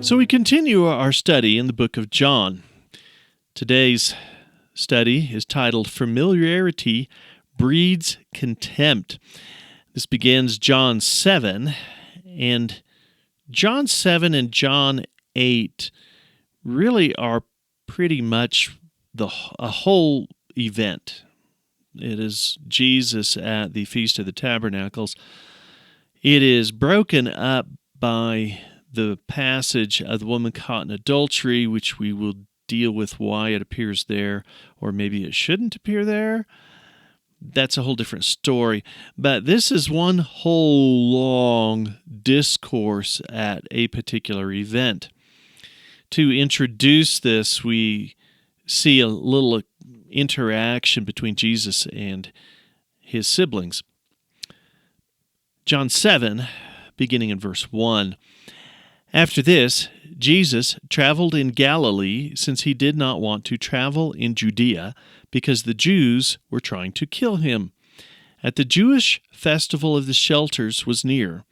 So we continue our study in the book of John. Today's study is titled Familiarity Breeds Contempt. This begins John 7, and John 7 and John 8 really are pretty much a whole event. It is Jesus at the Feast of the Tabernacles. It is broken up by the passage of the woman caught in adultery, which we will deal with why it appears there, or maybe it shouldn't appear there. That's a whole different story. But this is one whole long discourse at a particular event. To introduce this, we see a little interaction between Jesus and his siblings. John 7, beginning in verse 1. After this, Jesus traveled in Galilee, since he did not want to travel in Judea, because the Jews were trying to kill him. At the Jewish festival of the shelters was near.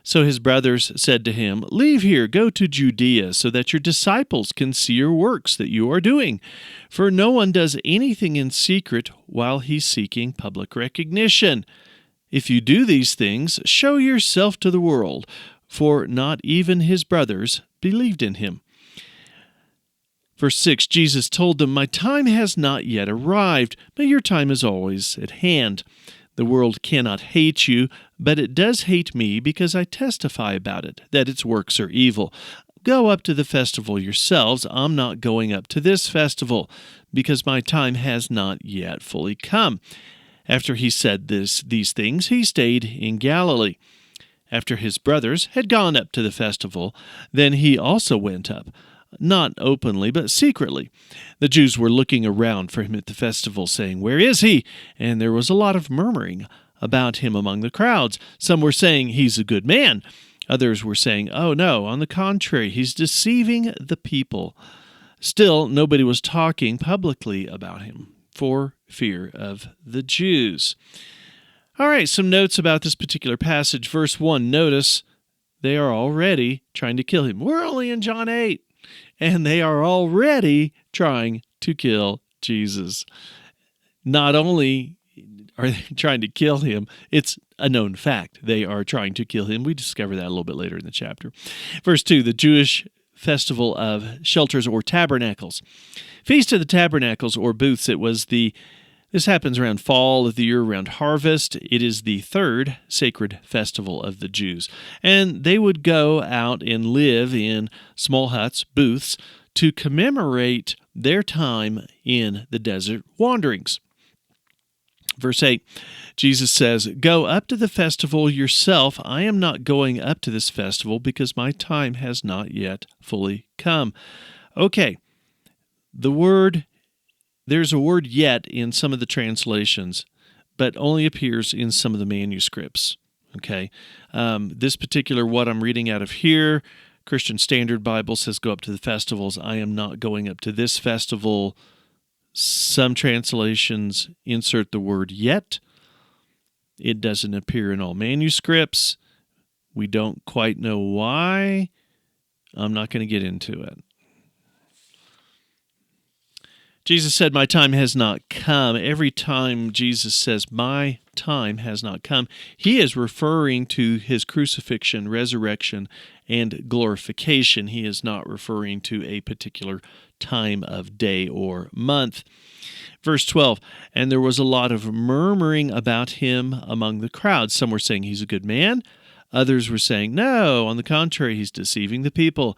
So his brothers said to him, "Leave here, go to Judea, so that your disciples can see your works that you are doing. For no one does anything in secret while he's seeking public recognition. If you do these things, show yourself to the world." For not even his brothers believed in him. Verse 6, Jesus told them, "My time has not yet arrived, but your time is always at hand. The world cannot hate you, but it does hate me because I testify about it, that its works are evil. Go up to the festival yourselves. I'm not going up to this festival, because my time has not yet fully come." After he said these things, he stayed in Galilee. After his brothers had gone up to the festival, then he also went up, not openly, but secretly. The Jews were looking around for him at the festival, saying, "Where is he?" And there was a lot of murmuring about him among the crowds. Some were saying, "He's a good man." Others were saying, "Oh no, on the contrary, he's deceiving the people." Still, nobody was talking publicly about him for fear of the Jews. All right, some notes about this particular passage. Verse 1, notice they are already trying to kill him. We're only in John 8, and they are already trying to kill Jesus. Not only are they trying to kill him, it's a known fact. They are trying to kill him. We discover that a little bit later in the chapter. Verse 2, the Jewish festival of shelters or tabernacles. Feast of the Tabernacles or booths, This happens around fall of the year, around harvest. It is the third sacred festival of the Jews. And they would go out and live in small huts, booths, to commemorate their time in the desert wanderings. Verse 8, Jesus says, "Go up to the festival yourself. I am not going up to this festival because my time has not yet fully come." Okay, there's a word "yet" in some of the translations, but only appears in some of the manuscripts. Okay, this particular, what I'm reading out of here, Christian Standard Bible says, "Go up to the festivals." I am not going up to this festival. Some translations insert the word "yet." It doesn't appear in all manuscripts. We don't quite know why. I'm not going to get into it. Jesus said, "My time has not come." Every time Jesus says, "My time has not come," he is referring to his crucifixion, resurrection, and glorification. He is not referring to a particular time of day or month. Verse 12, "And there was a lot of murmuring about him among the crowd. Some were saying he's a good man. Others were saying, no, on the contrary, he's deceiving the people.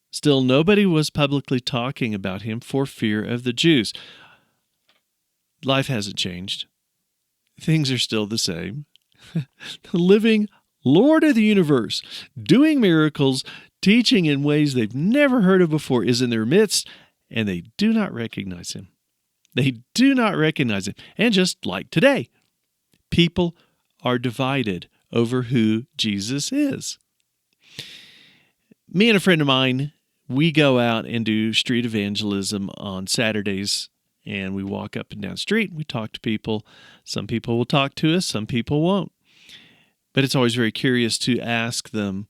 Still, nobody was publicly talking about him for fear of the Jews." Life hasn't changed. Things are still the same. The living Lord of the universe, doing miracles, teaching in ways they've never heard of before, is in their midst, and they do not recognize him. They do not recognize him. And just like today, people are divided over who Jesus is. Me and a friend of mine, we go out and do street evangelism on Saturdays, and we walk up and down the street. We talk to people. Some people will talk to us. Some people won't. But it's always very curious to ask them,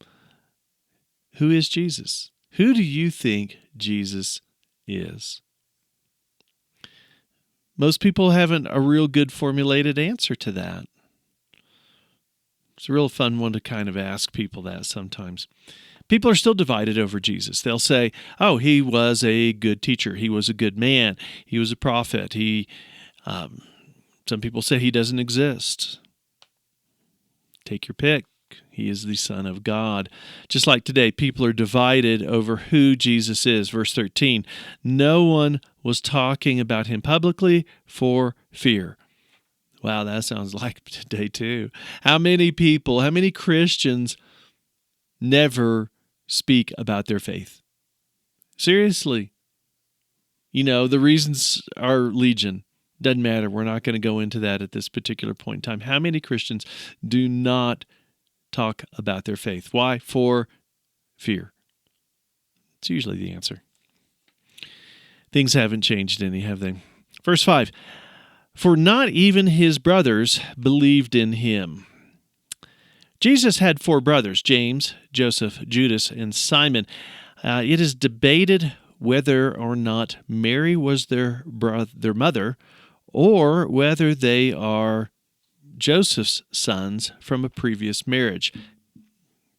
who is Jesus? Who do you think Jesus is? Most people haven't a real good formulated answer to that. It's a real fun one to kind of ask people that sometimes. People are still divided over Jesus. They'll say, oh, he was a good teacher. He was a good man. He was a prophet. Some people say he doesn't exist. Take your pick. He is the Son of God. Just like today, people are divided over who Jesus is. Verse 13, no one was talking about him publicly for fear. Wow, that sounds like today too. How many people, how many Christians never speak about their faith? Seriously. The reasons are legion. Doesn't matter. We're not going to go into that at this particular point in time. How many Christians do not talk about their faith? Why? For fear. It's usually the answer. Things haven't changed any, have they? Verse 5, for not even his brothers believed in him. Jesus had 4 brothers, James, Joseph, Judas, and Simon. It is debated whether or not Mary was their mother, or whether they are Joseph's sons from a previous marriage.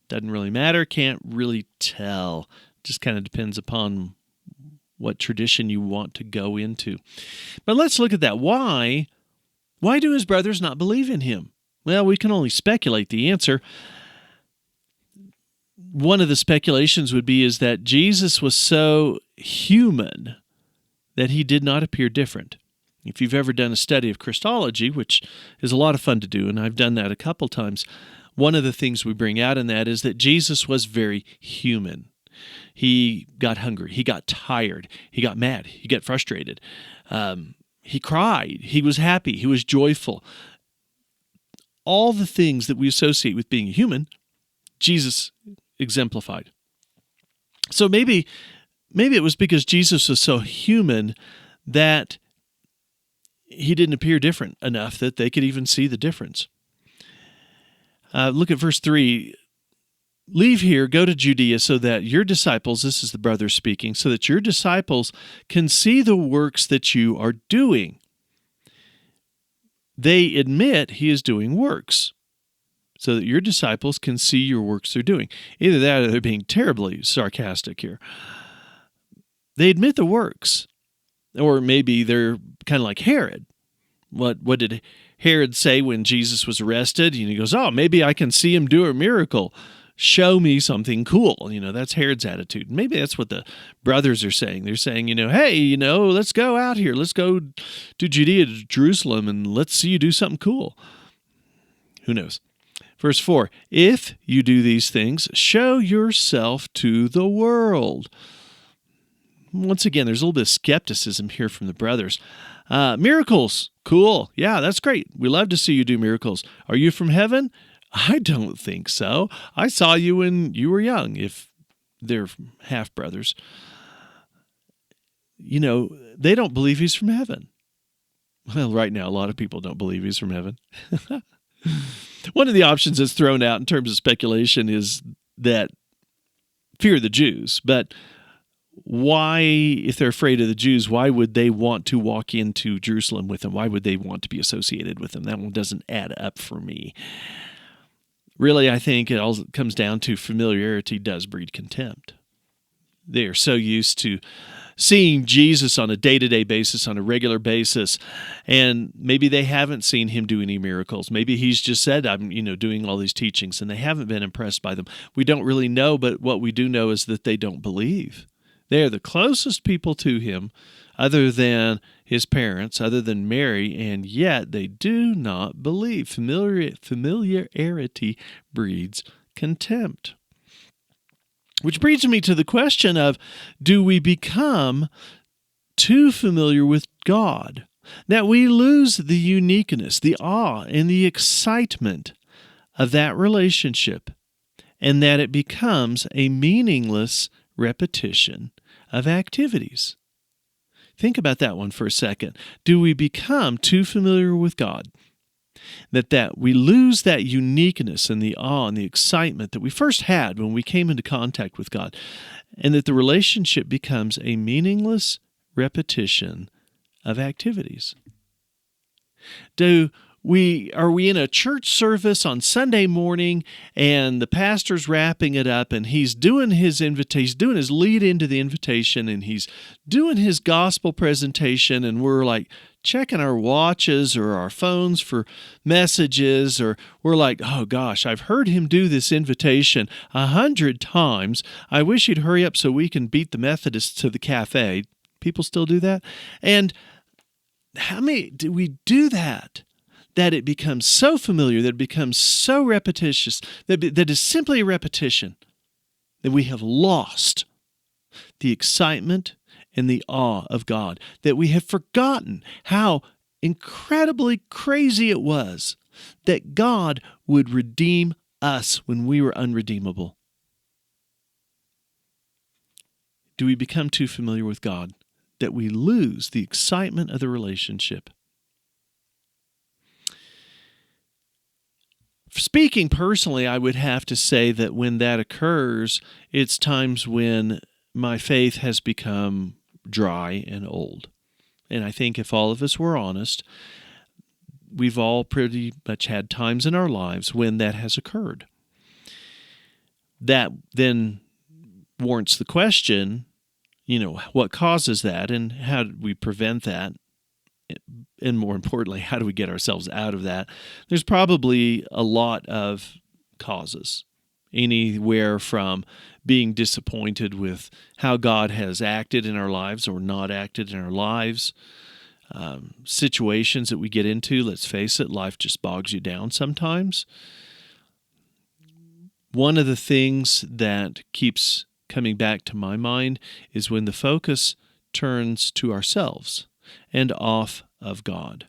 Doesn't really matter, can't really tell. Just kind of depends upon what tradition you want to go into. But let's look at that. Why do his brothers not believe in him? Well, we can only speculate the answer. One of the speculations would be is that Jesus was so human that he did not appear different. If you've ever done a study of Christology, which is a lot of fun to do, and I've done that a couple times, one of the things we bring out in that is that Jesus was very human. He got hungry. He got tired. He got mad. He got frustrated. He cried. He was happy. He was joyful. All the things that we associate with being human, Jesus exemplified. So maybe it was because Jesus was so human that he didn't appear different enough that they could even see the difference. Look at verse 3. Leave here, go to Judea, so that your disciples, this is the brother speaking, so that your disciples can see the works that you are doing. They admit he is doing works, so that your disciples can see your works they're doing. Either that or they're being terribly sarcastic here. They admit the works, or maybe they're kind of like Herod. What did Herod say when Jesus was arrested? He goes, oh, maybe I can see him do a miracle. Show me something cool. That's Herod's attitude. Maybe that's what the brothers are saying. They're saying, hey, let's go out here. Let's go to Judea, to Jerusalem, and let's see you do something cool. Who knows? Verse 4, if you do these things, show yourself to the world. Once again, there's a little bit of skepticism here from the brothers. Miracles, cool. Yeah, that's great. We love to see you do miracles. Are you from heaven? I don't think so. I saw you when you were young, if they're half-brothers. They don't believe he's from heaven. Well, right now, a lot of people don't believe he's from heaven. One of the options that's thrown out in terms of speculation is that fear the Jews. But why, if they're afraid of the Jews, why would they want to walk into Jerusalem with them? Why would they want to be associated with them? That one doesn't add up for me. Really, I think it all comes down to familiarity does breed contempt. They are so used to seeing Jesus on a day-to-day basis, on a regular basis, and maybe they haven't seen him do any miracles. Maybe he's just said, I'm doing all these teachings, and they haven't been impressed by them. We don't really know, but what we do know is that they don't believe. They are the closest people to him other than his parents, other than Mary, and yet they do not believe. Familiarity breeds contempt. Which brings me to the question of, do we become too familiar with God, that we lose the uniqueness, the awe, and the excitement of that relationship, and that it becomes a meaningless repetition of activities? Think about that one for a second. Do we become too familiar with God That we lose that uniqueness and the awe and the excitement that we first had when we came into contact with God, and that the relationship becomes a meaningless repetition of activities. Are we in a church service on Sunday morning and the pastor's wrapping it up and he's doing his invitation, doing his lead into the invitation, and he's doing his gospel presentation, and we're like checking our watches or our phones for messages, or we're like, oh gosh, I've heard him do this invitation 100 times. I wish he'd hurry up so we can beat the Methodists to the cafe. People still do that? And how many do we do that it becomes so familiar, that it becomes so repetitious, that is simply a repetition, that we have lost the excitement and the awe of God, that we have forgotten how incredibly crazy it was that God would redeem us when we were unredeemable? Do we become too familiar with God that we lose the excitement of the relationship? Speaking personally, I would have to say that when that occurs, it's times when my faith has become dry and old. And I think if all of us were honest, we've all pretty much had times in our lives when that has occurred. That then warrants the question, what causes that and how do we prevent that? And more importantly, how do we get ourselves out of that? There's probably a lot of causes, anywhere from being disappointed with how God has acted in our lives or not acted in our lives, situations that we get into. Let's face it, life just bogs you down sometimes. One of the things that keeps coming back to my mind is when the focus turns to ourselves and off of God.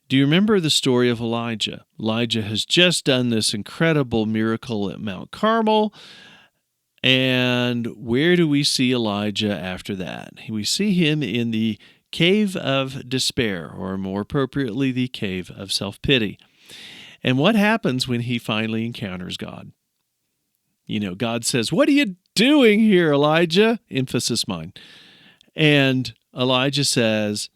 Do you remember the story of Elijah? Elijah has just done this incredible miracle at Mount Carmel. And where do we see Elijah after that? We see him in the cave of despair, or more appropriately, the cave of self-pity. And what happens when he finally encounters God? God says, "What are you doing here, Elijah?" Emphasis mine. And Elijah says,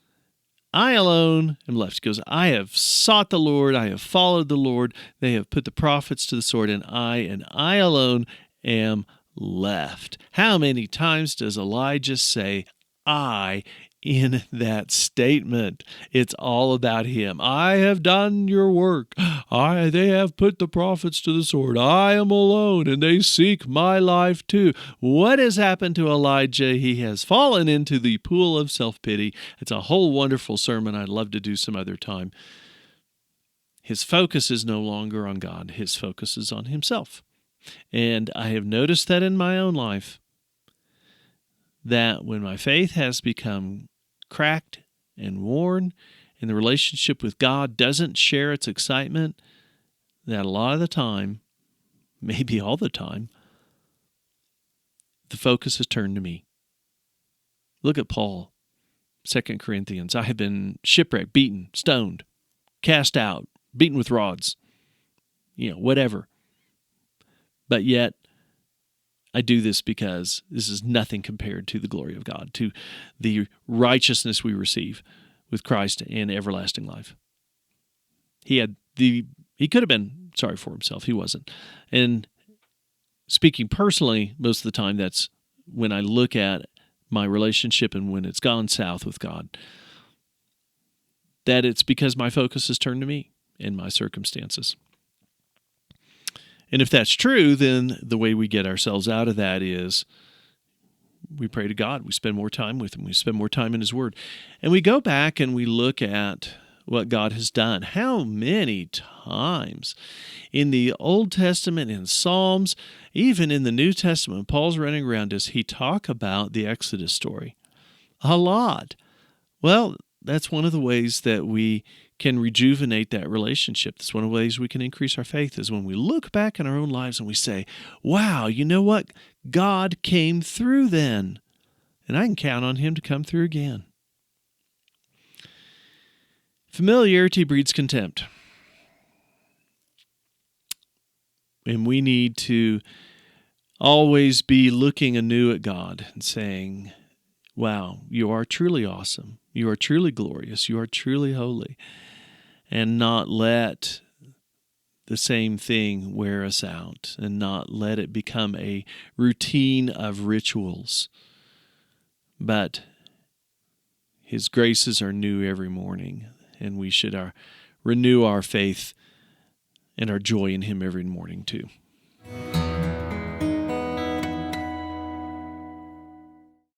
"I alone am left." He goes, "I have sought the Lord, I have followed the Lord, they have put the prophets to the sword, and I alone am left." How many times does Elijah say "I" in that statement? It's all about him. "I have done your work. They have put the prophets to the sword. I am alone, and they seek my life too." What has happened to Elijah? He has fallen into the pool of self-pity. It's a whole wonderful sermon I'd love to do some other time. His focus is no longer on God. His focus is on himself. And I have noticed that in my own life, that when my faith has become cracked and worn, and the relationship with God doesn't share its excitement, that a lot of the time, maybe all the time, the focus has turned to me. Look at Paul, 2 Corinthians. "I have been shipwrecked, beaten, stoned, cast out, beaten with rods," whatever. But yet, I do this because this is nothing compared to the glory of God, to the righteousness we receive with Christ and everlasting life. He could have been sorry for himself. He wasn't. And speaking personally, most of the time, that's when I look at my relationship and when it's gone south with God, that it's because my focus has turned to me and my circumstances. And if that's true, then the way we get ourselves out of that is we pray to God. We spend more time with Him. We spend more time in His Word. And we go back and we look at what God has done. How many times in the Old Testament, in Psalms, even in the New Testament, Paul's running around, does he talk about the Exodus story? A lot. Well, that's one of the ways that we can rejuvenate that relationship. That's one of the ways we can increase our faith, is when we look back in our own lives and we say, wow, you know what? God came through then, and I can count on Him to come through again. Familiarity breeds contempt. And we need to always be looking anew at God and saying, wow, you are truly awesome. You are truly glorious. You are truly holy. And not let the same thing wear us out, and not let it become a routine of rituals. But His graces are new every morning, and we should renew our faith and our joy in Him every morning too.